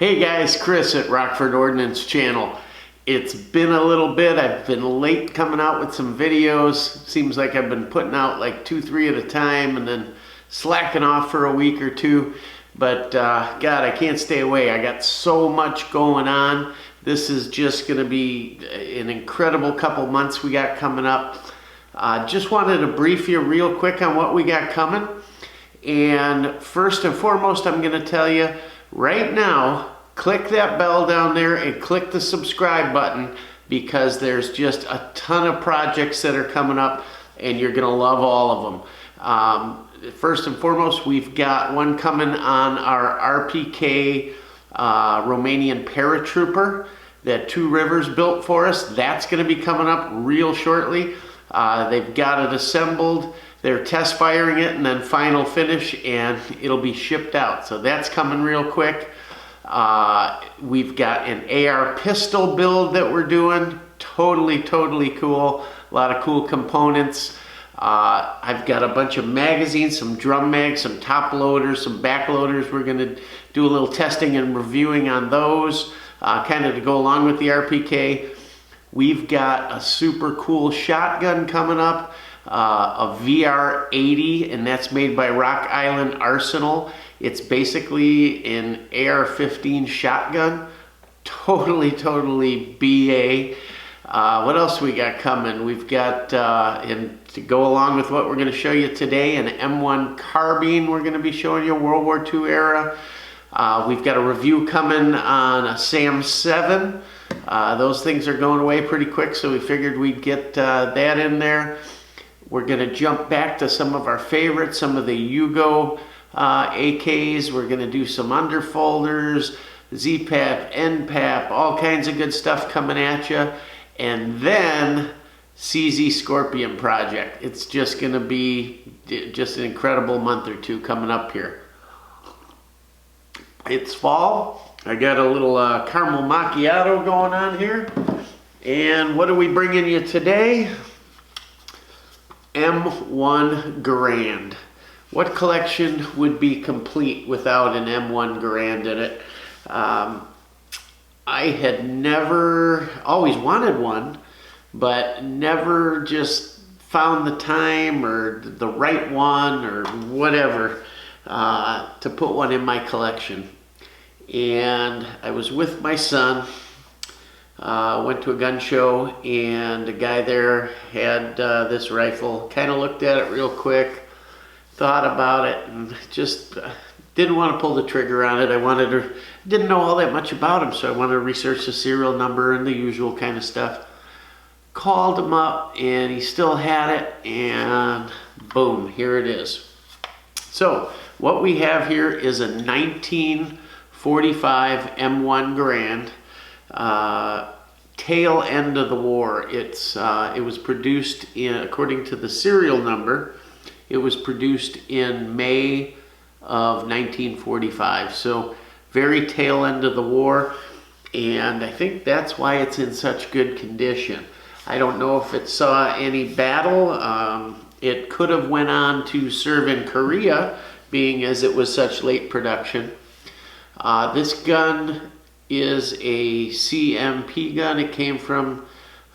Hey guys, Chris at Rockford Ordnance Channel. It's been a little bit. I've been late coming out with some videos. Seems like I've been putting out like 2-3 at a time and then slacking off for a week or two. But God, I can't stay away. I got so much going on. This is just going to be an incredible couple months we got coming up. Just wanted to brief you real quick on what we got coming. And first and foremost, I'm going to tell you right now, click that bell down there and click the subscribe button, because there's just a ton of projects that are coming up and you're going to love all of them. First and foremost, we've got one coming on our RPK Romanian paratrooper that Two Rivers built for us. That's going to be coming up real shortly. They've got it assembled. They're test firing it and then final finish, and it'll be shipped out. So that's coming real quick. We've got an AR pistol build that we're doing. Totally cool. A lot of cool components. I've got a bunch of magazines, some drum mags, some top loaders, some back loaders. We're going to do a little testing and reviewing on those, kind of to go along with the RPK. We've got a super cool shotgun coming up, a VR-80, and that's made by Rock Island Arsenal. It's basically an AR-15 shotgun. Totally BA. What else we got coming? We've got, and to go along with what we're going to show you today, an M1 carbine we're going to be showing you, World War II era. We've got a review coming on a SAM 7. Those things are going away pretty quick, so we figured we'd get that in there. We're going to jump back to some of our favorites, some of the Yugo AKs. We're going to do some underfolders, Z-Pap, N-Pap, all kinds of good stuff coming at you. And then CZ Scorpion project. It's just going to be just an incredible month or two coming up here. It's fall. I got a little caramel macchiato going on here. And what are we bringing you today? M1 Garand. What collection would be complete without an M1 Garand in it? I had never, always wanted one, but never just found the time or the right one or whatever to put one in my collection. And I was with my son, went to a gun show, and a guy there had this rifle. Kind of looked at it real quick, thought about it, and just didn't want to pull the trigger on it. Didn't know all that much about him, so I wanted to research the serial number and the usual kind of stuff. Called him up, and he still had it, and boom, here it is. So what we have here is a 1945 M1 Garand, tail end of the war. It was produced in, according to the serial number, it was produced in May of 1945. So very tail end of the war, and I think that's why it's in such good condition. I don't know if it saw any battle. It could have went on to serve in Korea, being as it was such late production. This gun is a CMP gun. It came from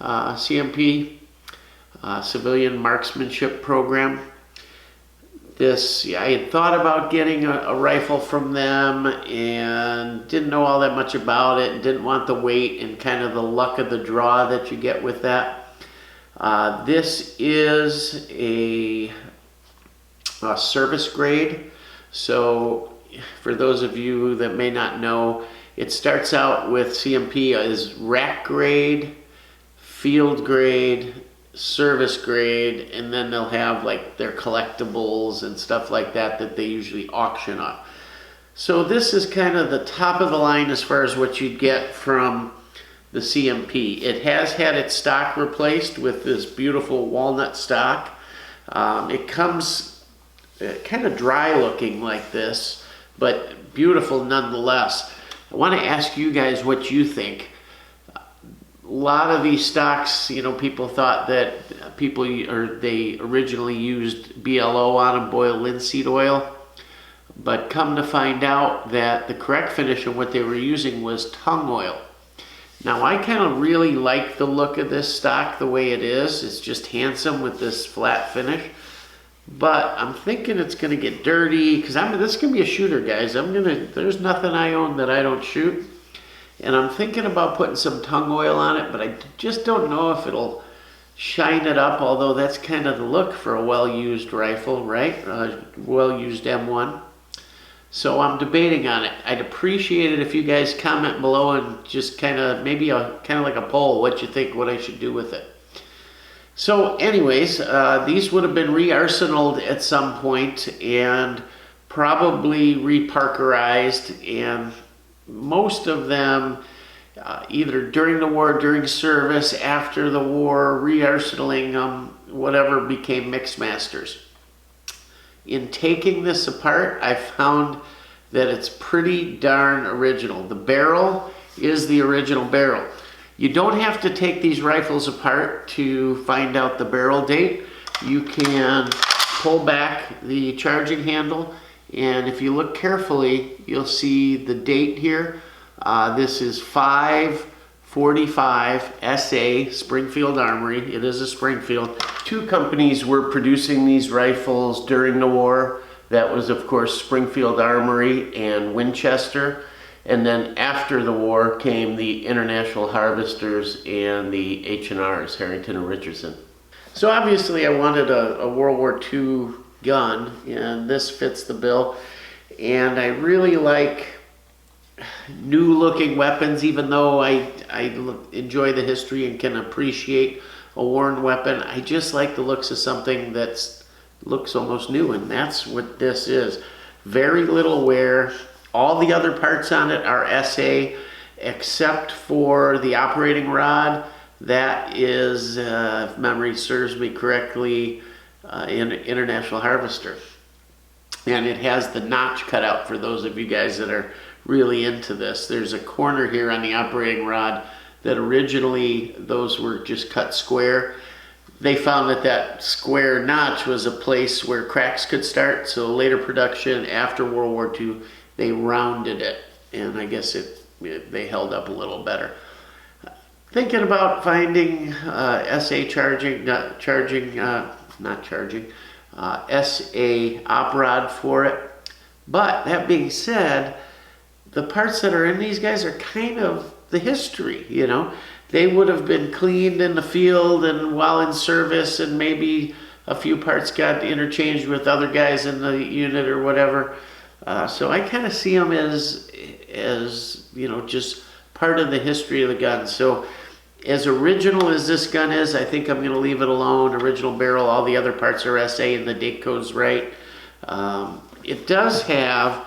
CMP, Civilian Marksmanship Program. I had thought about getting a rifle from them and didn't know all that much about it and didn't want the weight and kind of the luck of the draw that you get with that. This is a service grade. So for those of you that may not know, it starts out with CMP as rack grade, field grade, service grade, and then they'll have like their collectibles and stuff like that that they usually auction off. So this is kind of the top of the line as far as what you'd get from the CMP. It has had its stock replaced with this beautiful walnut stock. It comes kind of dry looking like this, but beautiful nonetheless. I want to ask you guys what you think. A lot of these stocks, you know, people thought that they originally used BLO on them, boiled linseed oil. but come to find out that the correct finish and what they were using was tung oil. Now I kind of really like the look of this stock the way it is. It's just handsome with this flat finish. But I'm thinking it's going to get dirty because this is going to be a shooter, guys. There's nothing I own that I don't shoot. And I'm thinking about putting some tung oil on it, but I just don't know if it'll shine it up, although that's kind of the look for a well-used rifle, right? Well-used M1. So I'm debating on it. I'd appreciate it if you guys comment below and just kind of like a poll, what you think, what I should do with it. So anyways, these would have been re-arsenaled at some point and probably re-parkerized, and most of them either during the war, during service, after the war, re-arsenaling them, whatever, became mixmasters. In taking this apart, I found that it's pretty darn original. The barrel is the original barrel. You don't have to take these rifles apart to find out the barrel date. You can pull back the charging handle, and if you look carefully, you'll see the date here. This is 5/45 SA, Springfield Armory. It is a Springfield. Two companies were producing these rifles during the war. That was, of course, Springfield Armory and Winchester. And then after the war came the International Harvesters and the H&Rs, Harrington and Richardson. So obviously I wanted a World War II gun, and this fits the bill. And I really like new looking weapons, even though I enjoy the history and can appreciate a worn weapon. I just like the looks of something that looks almost new, and that's what this is. Very little wear. All the other parts on it are SA, except for the operating rod. That is, if memory serves me correctly, in International Harvester. And it has the notch cut out for those of you guys that are really into this. There's a corner here on the operating rod that originally those were just cut square. They found that square notch was a place where cracks could start, so later production after World War II, they rounded it, and I guess they held up a little better. Thinking about finding SA SA op rod for it. But that being said, the parts that are in these guys are kind of the history, you know. They would have been cleaned in the field and while in service, and maybe a few parts got interchanged with other guys in the unit or whatever. So I kind of see them as you know, just part of the history of the gun. So as original as this gun is, I think I'm going to leave it alone. Original barrel, all the other parts are SA and the date code's right. It does have,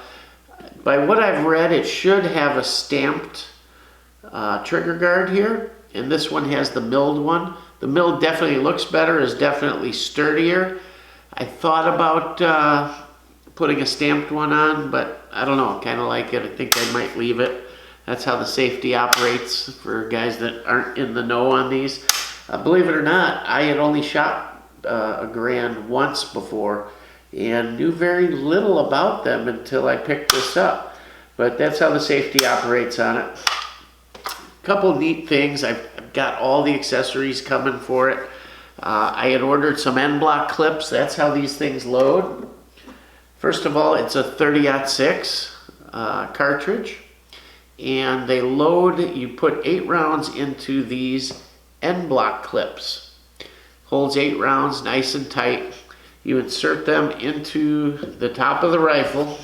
by what I've read, it should have a stamped trigger guard here, and this one has the milled one. The milled definitely looks better, is definitely sturdier. I thought about putting a stamped one on, but I don't know, I kind of like it. I think I might leave it. That's how the safety operates for guys that aren't in the know on these. Believe it or not, I had only shot a Garand once before and knew very little about them until I picked this up. But that's how the safety operates on it. Couple neat things. I've got all the accessories coming for it. I had ordered some end block clips. That's how these things load. First of all, it's a 30-06 cartridge, and they load, you put 8 rounds into these end block clips. Holds 8 rounds nice and tight. You insert them into the top of the rifle.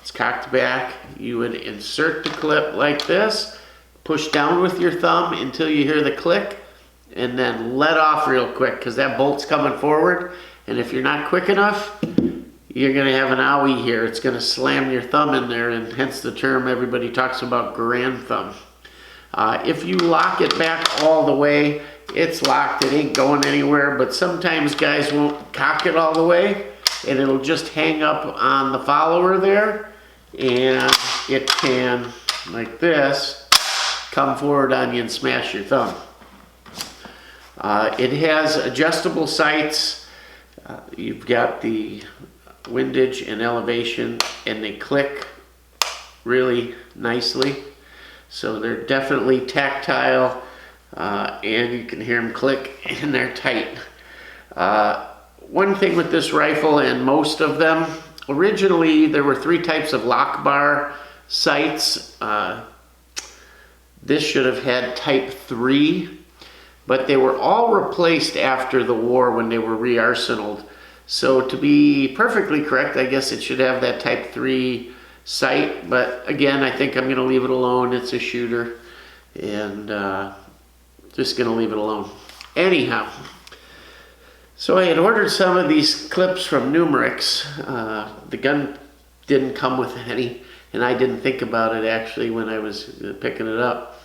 It's cocked back. You would insert the clip like this, push down with your thumb until you hear the click, and then let off real quick because that bolt's coming forward. And if you're not quick enough, you're going to have an owie here. It's going to slam your thumb in there, and hence the term everybody talks about Garand thumb. If you lock it back all the way, it's locked. It ain't going anywhere, but sometimes guys won't cock it all the way, and it'll just hang up on the follower there, and it can, like this, come forward on you and smash your thumb. It has adjustable sights. You've got the windage and elevation, and they click really nicely. So they're definitely tactile, and you can hear them click, and they're tight. One thing with this rifle, and most of them, originally there were 3 types of lock bar sights. This should have had type 3, but they were all replaced after the war when they were re-arsenaled. So to be perfectly correct, I guess it should have that type 3 sight, but again, I think I'm going to leave it alone. It's a shooter, and just going to leave it alone. Anyhow, so I had ordered some of these clips from Numerix. The gun didn't come with any, and I didn't think about it actually when I was picking it up.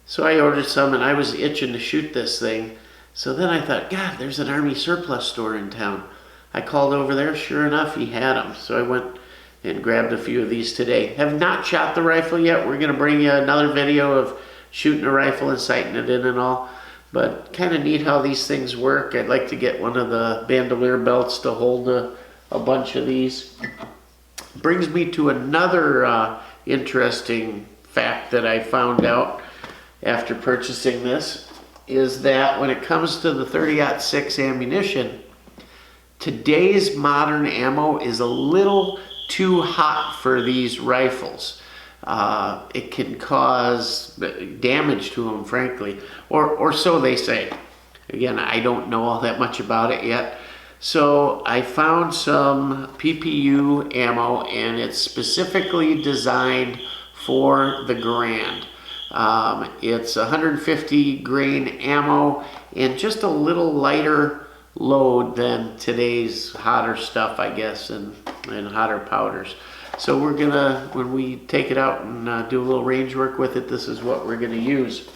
So I ordered some, and I was itching to shoot this thing. So then I thought, God, there's an Army surplus store in town. I called over there, sure enough, he had them. So I went and grabbed a few of these today. Have not shot the rifle yet. We're gonna bring you another video of shooting a rifle and sighting it in and all. But kind of neat how these things work. I'd like to get one of the bandolier belts to hold a bunch of these. Brings me to another interesting fact that I found out after purchasing this, is that when it comes to the 30-06 ammunition, today's modern ammo is a little too hot for these rifles. It can cause damage to them, frankly, or so they say. Again, I don't know all that much about it yet. So I found some PPU ammo, and it's specifically designed for the Garand. It's 150 grain ammo and just a little lighter load than today's hotter stuff, I guess, and hotter powders. So we're gonna, when we take it out and do a little range work with it, this is what we're gonna use.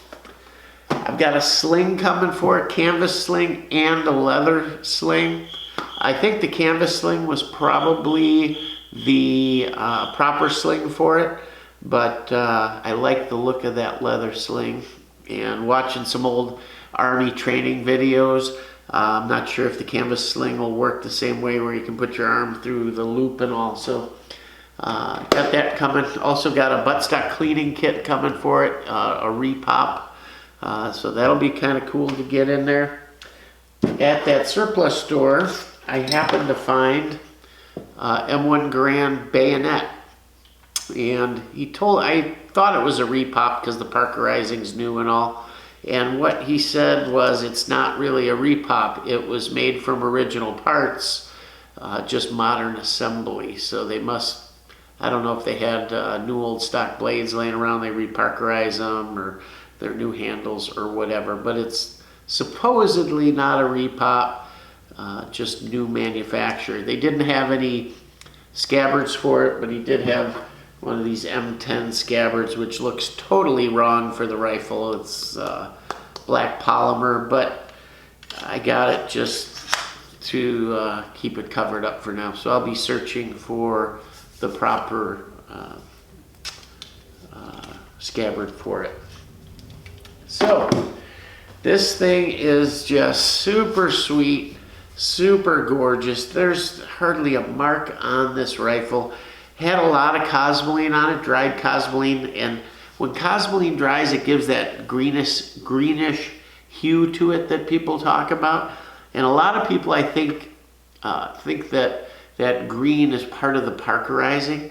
I've got a sling coming for it, canvas sling and a leather sling. I think the canvas sling was probably the proper sling for it, but I like the look of that leather sling. And watching some old Army training videos, I'm not sure if the canvas sling will work the same way where you can put your arm through the loop and all. So got that coming. Also got a buttstock cleaning kit coming for it, a repop. So that'll be kind of cool to get in there. At that surplus store, I happened to find M1 Garand bayonet. And I thought it was a repop because the parkerizing's new and all. And what he said was it's not really a repop. It was made from original parts, just modern assembly. So they must, I don't know if they had new old stock blades laying around, they reparkerize them, or their new handles or whatever. But it's supposedly not a repop, just new manufacture. They didn't have any scabbards for it, but he did have one of these M10 scabbards, which looks totally wrong for the rifle. It's black polymer, but I got it just to keep it covered up for now. So I'll be searching for the proper scabbard for it. So this thing is just super sweet, super gorgeous. There's hardly a mark on this rifle. Had a lot of cosmoline on it, dried cosmoline, and when cosmoline dries, it gives that greenish hue to it that people talk about. And a lot of people, I think that green is part of the parkerizing.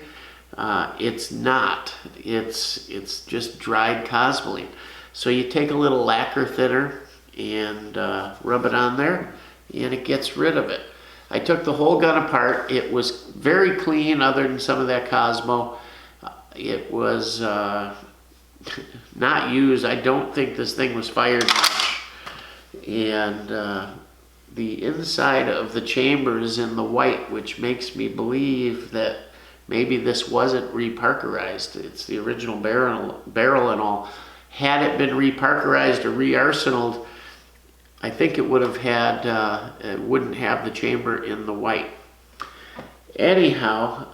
It's not. It's just dried cosmoline. So you take a little lacquer thinner and rub it on there, and it gets rid of it. I took the whole gun apart. It was very clean other than some of that Cosmo. It was not used. I don't think this thing was fired much. And the inside of the chamber is in the white, which makes me believe that maybe this wasn't reparkerized. It's the original barrel and all. Had it been reparkerized or re-arsenaled, I think it would have had, it wouldn't have the chamber in the white. Anyhow,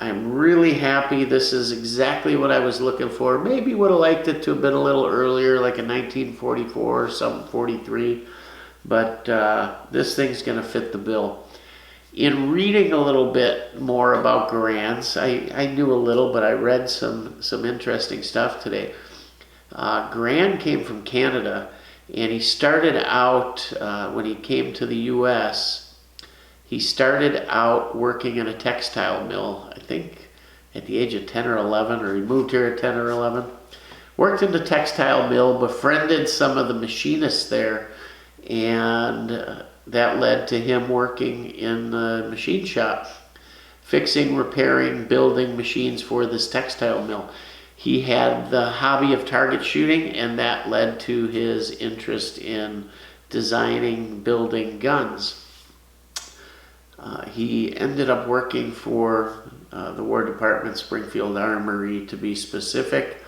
I'm really happy. This is exactly what I was looking for. Maybe would have liked it to have been a little earlier, like a 1944 or something, 43. But this thing's going to fit the bill. In reading a little bit more about Garands, I knew a little, but I read some interesting stuff today. Garand came from Canada, and he started out, when he came to the U.S., he started out working in a textile mill, I think at the age of 10 or 11, or he moved here at 10 or 11. Worked in the textile mill, befriended some of the machinists there, and that led to him working in the machine shop, fixing, repairing, building machines for this textile mill. He had the hobby of target shooting, and that led to his interest in designing, building guns. He ended up working for the War Department, Springfield Armory to be specific,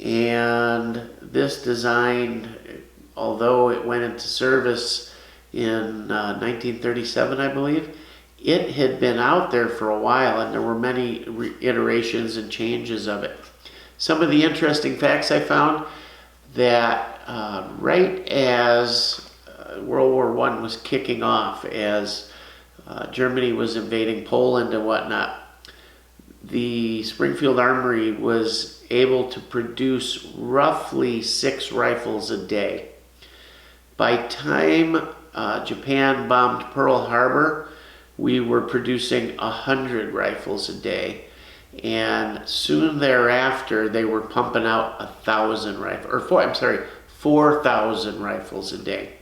and this design, although it went into service in 1937, I believe, it had been out there for a while, and there were many iterations and changes of it. Some of the interesting facts I found, that right as World War I was kicking off, as Germany was invading Poland and whatnot, the Springfield Armory was able to produce roughly 6 rifles a day. By time Japan bombed Pearl Harbor, we were producing 100 rifles a day, and soon thereafter they were pumping out 1,000 rifles, or 4,000 rifles a day.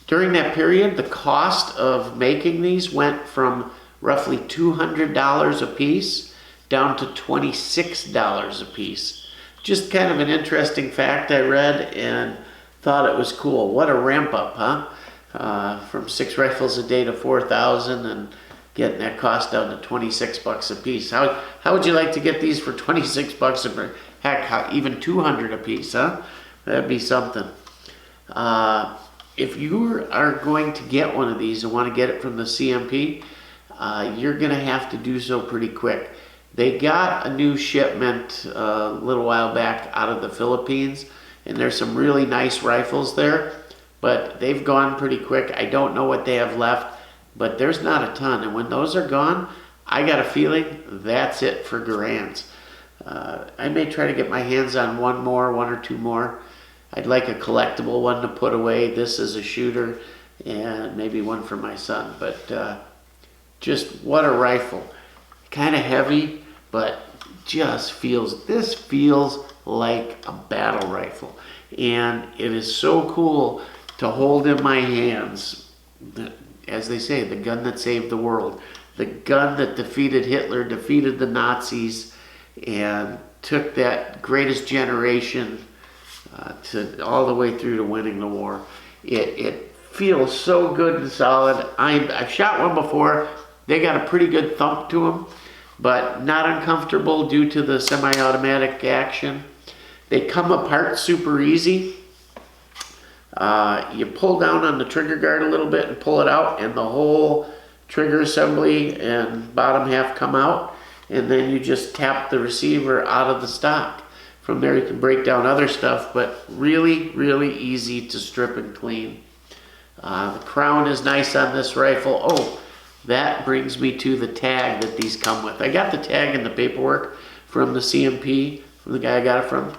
During that period, the cost of making these went from roughly $200 a piece down to $26 a piece. Just kind of an interesting fact I read and thought it was cool. What a ramp up, huh? From 6 rifles a day to 4,000, and getting that cost down to $26 a piece. How would you like to get these for $26 a piece? Heck, even 200 a piece, huh? That'd be something. If you are going to get one of these and want to get it from the CMP, you're going to have to do so pretty quick. They got a new shipment a little while back out of the Philippines, and there's some really nice rifles there, but they've gone pretty quick. I don't know what they have left, but there's not a ton, and when those are gone, I got a feeling that's it for Garands. I may try to get my hands on one or two more. I'd like a collectible one to put away. This is a shooter, and maybe one for my son, but just what a rifle. Kind of heavy, but this feels like a battle rifle. And it is so cool to hold in my hands, as they say, the gun that saved the world. The gun that defeated Hitler, defeated the Nazis, and took that greatest generation to all the way through to winning the war. It feels so good and solid. I've shot one before. They got a pretty good thump to them, but not uncomfortable due to the semi-automatic action. They come apart super easy. You pull down on the trigger guard a little bit and pull it out, and the whole trigger assembly and bottom half come out, and then you just tap the receiver out of the stock. From there you can break down other stuff, but really, really easy to strip and clean. The crown is nice on this rifle. Oh, that brings me to the tag that these come with. I got the tag and the paperwork from the CMP, from the guy I got it from.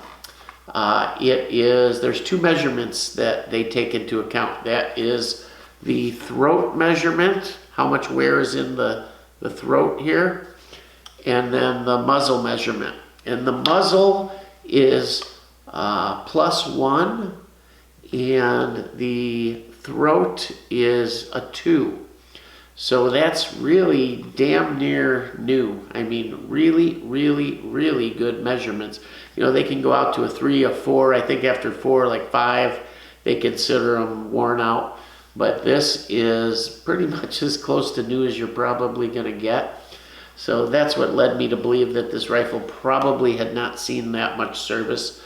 There's 2 measurements that they take into account. That is the throat measurement, how much wear is in the throat here, and then the muzzle measurement. And the muzzle is +1, and the throat is a 2. So that's really damn near new. I mean, really, really, really good measurements. You know, they can go out to a 3, a 4. I think after 4, like 5, they consider them worn out. But this is pretty much as close to new as you're probably going to get. So that's what led me to believe that this rifle probably had not seen that much service.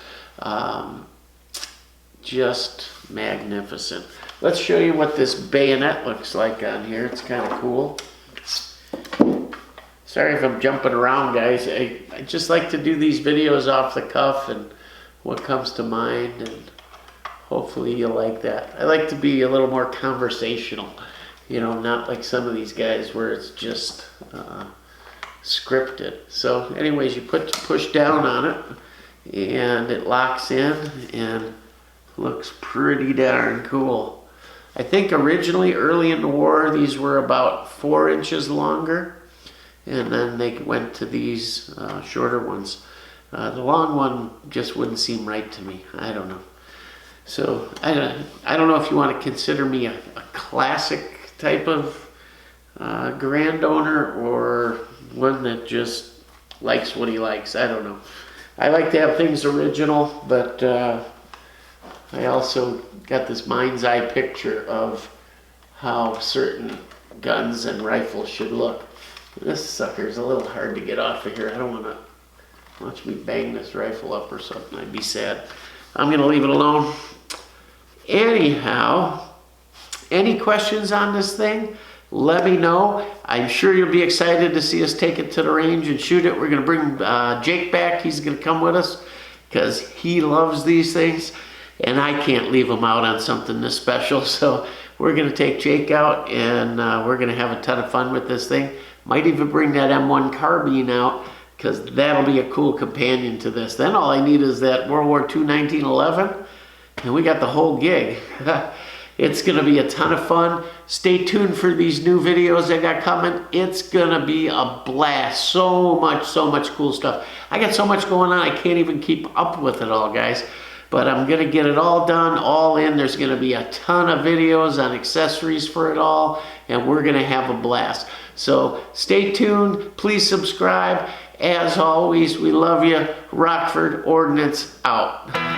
Just magnificent. Let's show you what this bayonet looks like on here. It's kind of cool. Sorry if I'm jumping around, guys. I just like to do these videos off the cuff and what comes to mind, and hopefully you'll like that. I like to be a little more conversational You know, not like some of these guys where it's just scripted. So anyways, you push down on it and it locks in and looks pretty darn cool. I think originally early in the war these were about 4 inches longer, and then they went to these shorter ones. The long one just wouldn't seem right to me. I don't know. So I don't know if you want to consider me a classic type of Garand owner or one that just likes what he likes. I don't know. I like to have things original, but I also got this mind's eye picture of how certain guns and rifles should look. This sucker's a little hard to get off of here. I don't want to watch me bang this rifle up or something. I'd be sad. I'm going to leave it alone. Anyhow, any questions on this thing? Let me know. I'm sure you'll be excited to see us take it to the range and shoot it. We're going to bring Jake back. He's going to come with us because he loves these things, and I can't leave him out on something this special. So we're going to take Jake out, and we're going to have a ton of fun with this thing. Might even bring that M1 carbine out, because that'll be a cool companion to this. Then all I need is that World War II 1911, and we got the whole gig. It's going to be a ton of fun. Stay tuned for these new videos I got coming. It's going to be a blast. So much cool stuff. I got so much going on, I can't even keep up with it all, guys. But I'm going to get it all done, all in. There's going to be a ton of videos on accessories for it all, and we're going to have a blast. So stay tuned. Please subscribe. As always, we love you. Rockford Ordnance out.